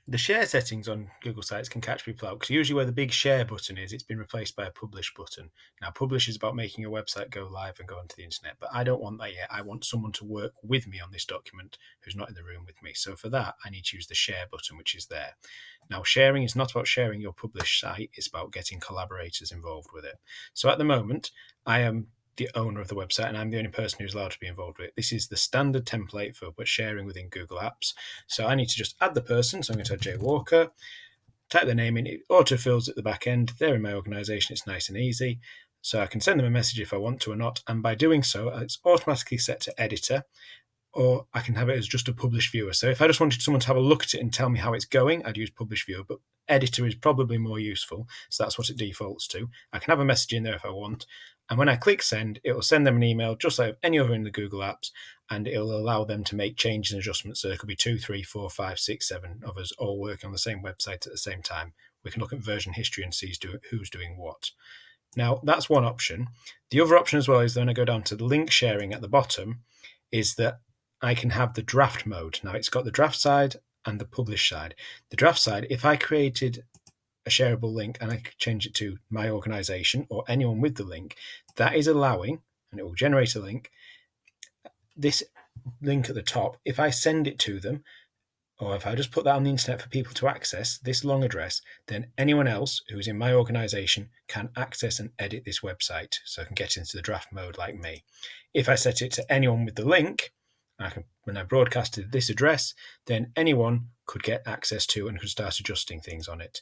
The share settings on Google Sites can catch people out because usually where the big share button is, it's been replaced by a publish button. Now, publish is about making your website go live and go onto the internet, but I don't want that yet. I want someone to work with me on this document who's not in the room with me. So for that, I need to use the share button, which is there. Now, sharing is not about sharing your published site, it's about getting collaborators involved with it. So at the moment, I am the owner of the website and I'm the only person who's allowed to be involved with it. This is the standard template for sharing within Google Apps. So I need to just add the person. So I'm going to add Jay Walker, type their name in, it auto-fills at the back end. They're in my organization, it's nice and easy. So I can send them a message if I want to or not. And by doing so, it's automatically set to editor, or I can have it as just a publish viewer. So if I just wanted someone to have a look at it and tell me how it's going, I'd use publish viewer, but editor is probably more useful. So that's what it defaults to. I can have a message in there if I want. And when I click send, it will send them an email just like any other in the Google Apps, and it'll allow them to make changes and adjustments. So there could be 2, 3, 4, 5, 6, 7 of us all working on the same website at the same time. We can look at version history and see who's doing what. Now, that's one option. The other option as well is when I go down to the link sharing at the bottom, is that I can have the draft mode. Now, it's got the draft side and the publish side. The draft side, if I created a shareable link and I could change it to my organization or anyone with the link, that is allowing, and it will generate a link, this link at the top, if I send it to them, or if I just put that on the internet for people to access, this long address, then anyone else who's in my organization can access and edit this website. So I can get into the draft mode like me. If I set it to anyone with the link, when I broadcasted this address, then anyone could get access to and could start adjusting things on it.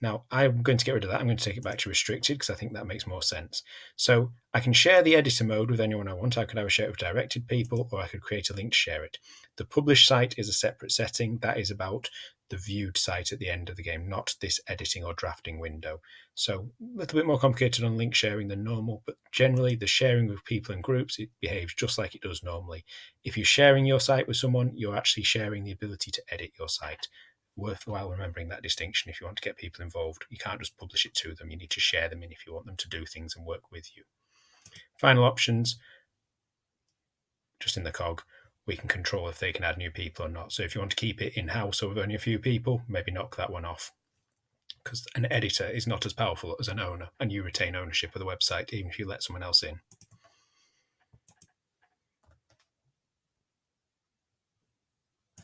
Now, I'm going to get rid of that. I'm going to take it back to restricted because I think that makes more sense. So I can share the editor mode with anyone I want. I could either share it with directed people or I could create a link to share it. The publish site is a separate setting. That is about the viewed site at the end of the game, not this editing or drafting window. So a little bit more complicated on link sharing than normal, but generally the sharing with people and groups, it behaves just like it does normally. If you're sharing your site with someone, you're actually sharing the ability to edit your site. Worthwhile remembering that distinction if you want to get people involved. You can't just publish it to them. You need to share them in if you want them to do things and work with you. Final options, just in the cog, we can control if they can add new people or not. So if you want to keep it in-house or with only a few people, maybe knock that one off. Because an editor is not as powerful as an owner, and you retain ownership of the website even if you let someone else in.